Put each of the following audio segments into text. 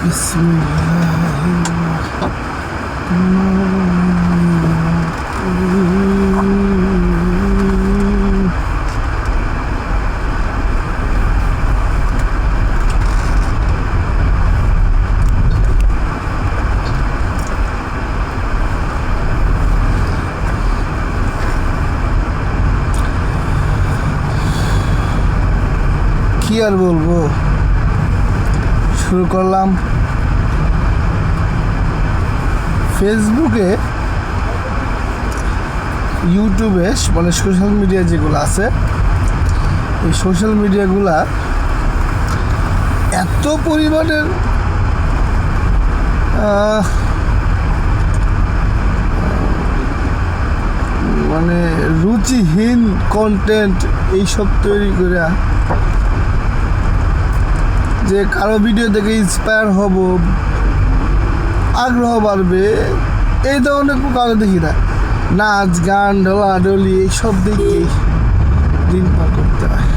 কি আর বলবো, শুরু করলাম ফেসবুকে, ইউটিউবে, মানে সোশ্যাল মিডিয়া যেগুলো আছে, এই সোশ্যাল মিডিয়াগুলা এত পরিমাণের মানে রুচিহীন কন্টেন্ট এইসব তৈরি করে যে কারো ভিডিও দেখে ইন্সপায়ার হব, আগ্রহ বাড়বে, এই ধরনের কারো দেখি না। নাচ গান ঢলাঢলি এইসব দেখেই দিন পার করতে হয়।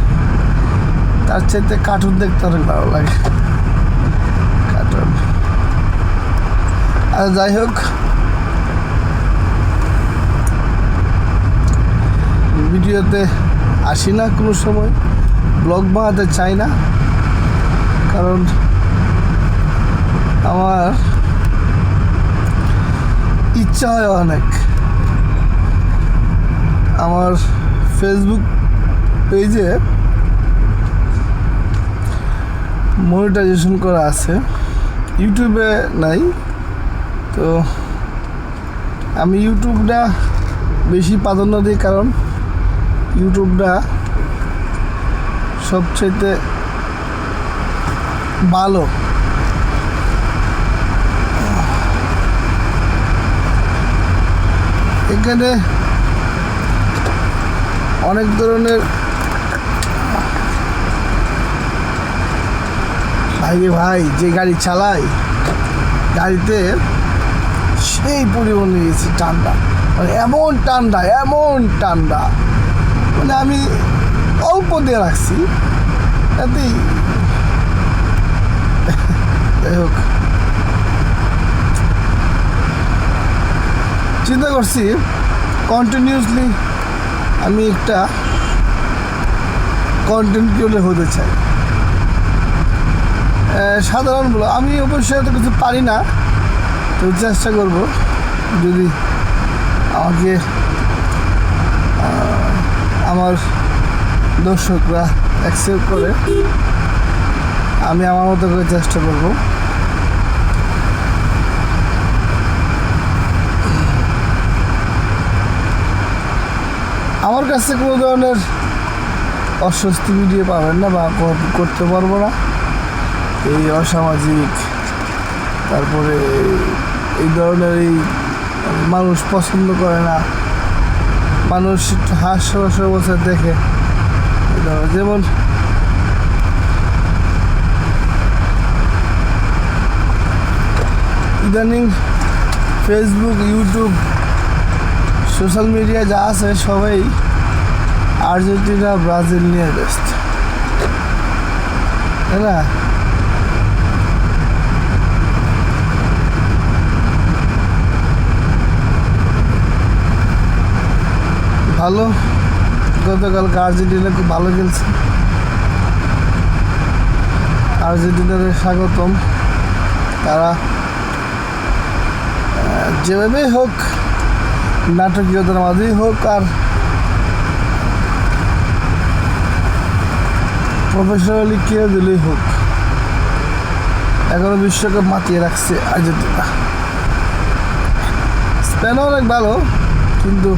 তার চাইতে কার্টুন দেখতে অনেক ভালো লাগে, কার্টুন। আর যাই হোক, ভিডিওতে আসি না কোনো সময়, ব্লগ বানাতে চাই না, কারণ আমার ইচ্ছা হয় অনেক। আমার ফেসবুক পেজে মনিটাইজেশন করা আছে, ইউটিউবে নাই। তো আমি ইউটিউবটা বেশি প্রাধান্য দিই, কারণ ইউটিউবটা সবচেয়ে ভালো। এখানে অনেক ধরনের ভাই যে গাড়ি চালায়, গাড়িতে সেই পরিমাণে গেছি ঠান্ডা, মানে এমন ঠান্ডা, মানে আমি অল্প দিয়ে রাখছি এতেই। যাই হোক, চিন্তা করছি কন্টিনিউসলি আমি একটা কন্টেন্ট ক্রিয়েটর হতে চাই। সাধারণ বলো, আমি অবশ্যই এত কিছু পারি না, তো চেষ্টা করব, যদি আমাকে আমার দর্শকরা অ্যাকসেপ্ট করে, আমি আমার মতো করে চেষ্টা করব। আমার কাছে কোনো ধরনের অস্বস্তি ভিডিও পাবেন না, বা করতে পারবো না। এই অসামাজিক, তারপরে এই ধরনের এই মানুষ পছন্দ করে না, মানুষ হাস্য বছর দেখে, যেমন ইদানিং ফেসবুক, ইউটিউব, সোশ্যাল মিডিয়া যা আছে সবাই আর্জেন্টিনা, ব্রাজিল নিয়ে ব্যস্ত, তাই না? ভালো, গতকালকে আর্জেন্টিনা খুব ভালো খেলছে, আর্জেন্টিনাকে স্বাগতম। তারা যেভাবেই হোক, নাটকীয়তার মাঝেই হোক আর প্রফেশনালি কেউ দিলেই হোক, এখনো বিশ্বকাপ মাতিয়ে রাখছে আর্জেন্টিনা। স্পেনও অনেক ভালো, কিন্তু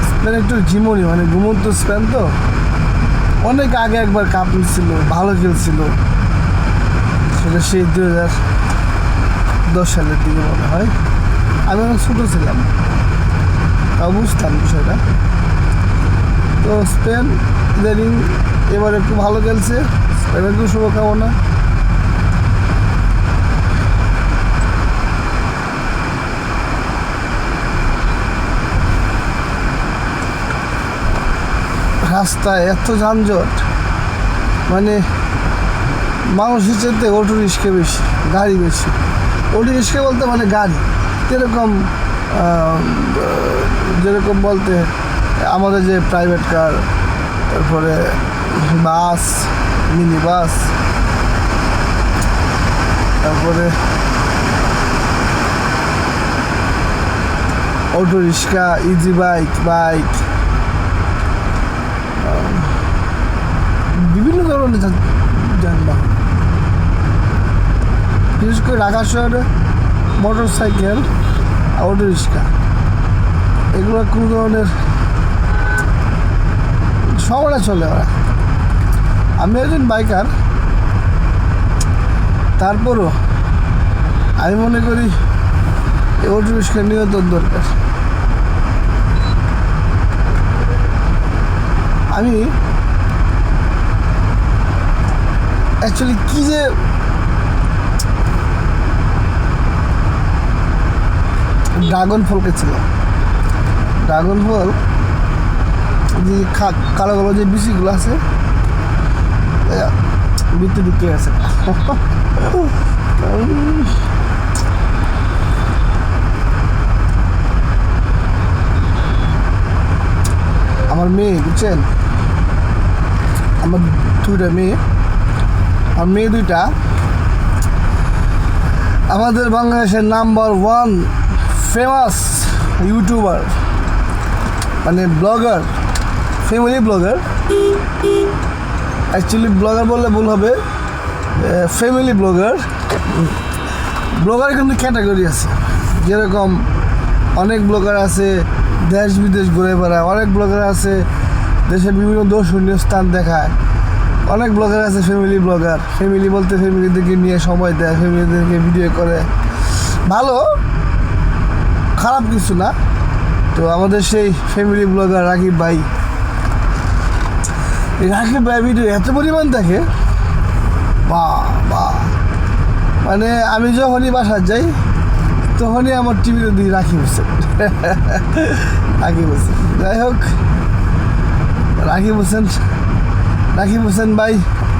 স্পেন একটু ঝিমুনি, মানে ঘুমন্ত স্পেন তো। অনেক আগে একবার কাপ নিচ্ছিল, ভালো খেলছিল, সেটা সেই 2010 সালের দিকে মনে হয়। আমি অনেক ছোটো ছিলাম, তাও বুঝতাম বিষয়টা। তো স্পেন ইদানিং এবার একটু ভালো খেলছে, স্পেনের একটু শুভকামনা। রাস্তায় এত যানজট, মানে মানুষের চাইতে অটো রিক্সা বেশি, গাড়ি বেশি। অটো রিক্সা বলতে মানে গাড়ি, যেরকম যেরকম বলতে আমাদের যে প্রাইভেট কার, তারপরে বাস, মিনি বাস, তারপরে অটো রিক্সা, ইজি বাইক, বিভিন্ন ধরনের যানবাহন। বিশেষ করে ঢাকা শহরে মোটর সাইকেল, অটো রিক্সা, এগুলো কোনো ধরনের সবাই চলে ওরা। আমি একজন বাইকার, তারপরও আমি মনে করি এই অটো রিক্সা নিয়ন্ত্রণ দরকার। আমি অ্যাকচুয়ালি কি যে ড্রাগন ফল খেয়েছিলাম, ড্রাগন ফল যে কালো কালো যে বিচিগুলো আছে ভিতরে ঢুকে আছে। আমার মেয়ে, বুঝছেন, আমার দুইটা মেয়ে, আর মেয়ে দুইটা আমাদের বাংলাদেশের নাম্বার 1 ফেমাস ইউটিউবার, মানে blogger, family blogger. Actually blogger বললে ভুল হবে, ফ্যামিলি ব্লগার। ব্লগারের কিন্তু ক্যাটাগরি আছে, যেরকম অনেক ব্লগার আছে দেশ বিদেশ ঘুরে বেড়ায়, অনেক ব্লগার আছে দেশের বিভিন্ন দর্শনীয় স্থান দেখায়, অনেক ব্লগার আছে ফ্যামিলি ব্লগার। ফ্যামিলি বলতে ফ্যামিলিদেরকে নিয়ে সময় দেয়, ফ্যামিলিদেরকে ভিডিও করে, ভালো খারাপ কিছু না। তো আমাদের সেই ফ্যামিলি ব্লগার রাকিব ভাই, রাকিব ভাই ভিডিও এত পরিমাণ দেখে, বাহ, মানে আমি যখনই বাসার যাই তখনই আমার টিভিতে দিই রাকিব হোসেন। যাই হোক, রাকিব হোসেন ভাই,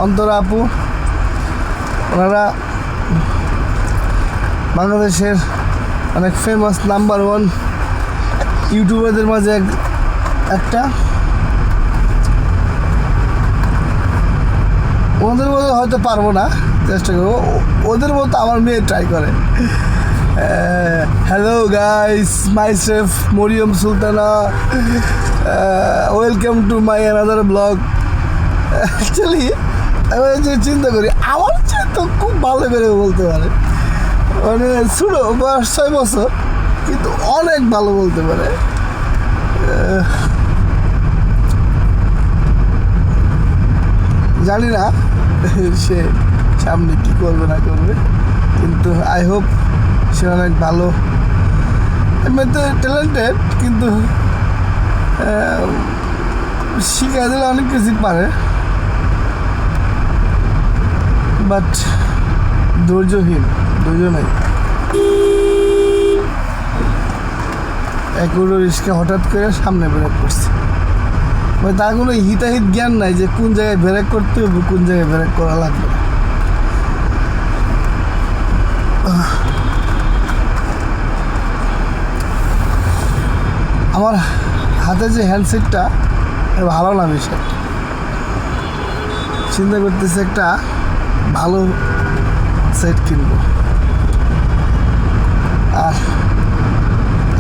অন্তরা আপু, ওনারা বাংলাদেশের অনেক ফেমাস নাম্বার 1 ইউটিউবারদের মাঝে একটা। ওদের মতো হয়তো পারবো না, চেষ্টা করবো, ওদের মতো আমার মেয়ে ট্রাই করে। Hello guys, myself Maryam Sultana, welcome to my another blog. Actually আমি যে চিন্তা করি, আমার চেয়ে তো খুব ভালো করে বলতে পারে, মানে ছোটো বয়স 6 বছর, কিন্তু অনেক ভালো বলতে পারে। জানি না সে সামনে কী করবে না করবে, কিন্তু আই হোপ সে অনেক ভালো, এমনিতে ট্যালেন্টেড, কিন্তু শিখে দিলে অনেক কিছু পারে, বাট ধৈর্য নাই। একুরো রিস্কে হঠাৎ করে সামনে ব্রেক করছে, মানে তার কোনো হিতাহিত জ্ঞান নাই যে কোন জায়গায় ব্রেক করতে হবে, কোন জায়গায় ব্রেক করা লাগবে। আমার হাতে যে হ্যান্ডসেটটা ভালো না, বিষয় চিন্তা করতেছে একটা ভালো সেট কিনবো, আর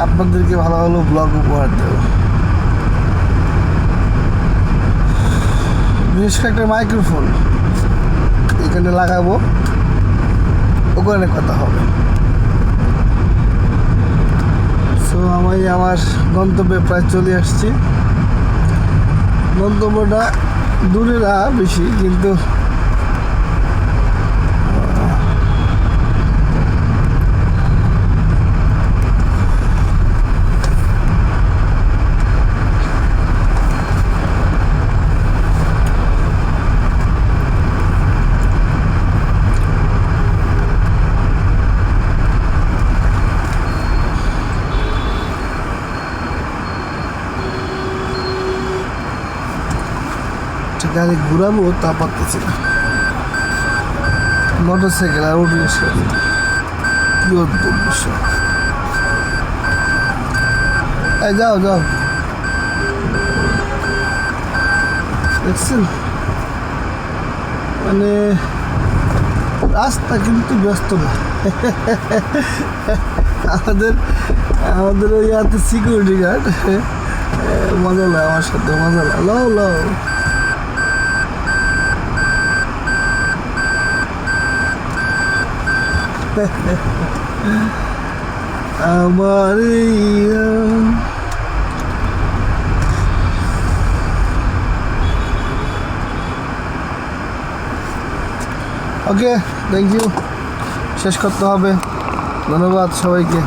আপনাদেরকে ভালো ভালো ব্লগ উপহার দেবো। বিশেষ করে একটা মাইক্রোফোন এখানে লাগাবো, ওখানে কথা হবে। সো আমি আমার গন্তব্যে প্রায় চলে আসছি। গন্তব্যটা দূরে না বেশি, কিন্তু গাড়ি ঘুরাবো তা পারতেছি না। মোটরসাইকেল আর অটো রিক্সা, কি অদ্ভুত বিষয়। এই যাও যাও, দেখছেন মানে রাস্তা কিন্তু ব্যস্ত না। আমাদের আমাদের ওই এত সিকিউরিটি গার্ড মজা লাগে, আমার সাথে মজা লাগে। লও লও, আমার ওকে, থ্যাংক ইউ, শেষ করতে হবে। ধন্যবাদ সবাইকে।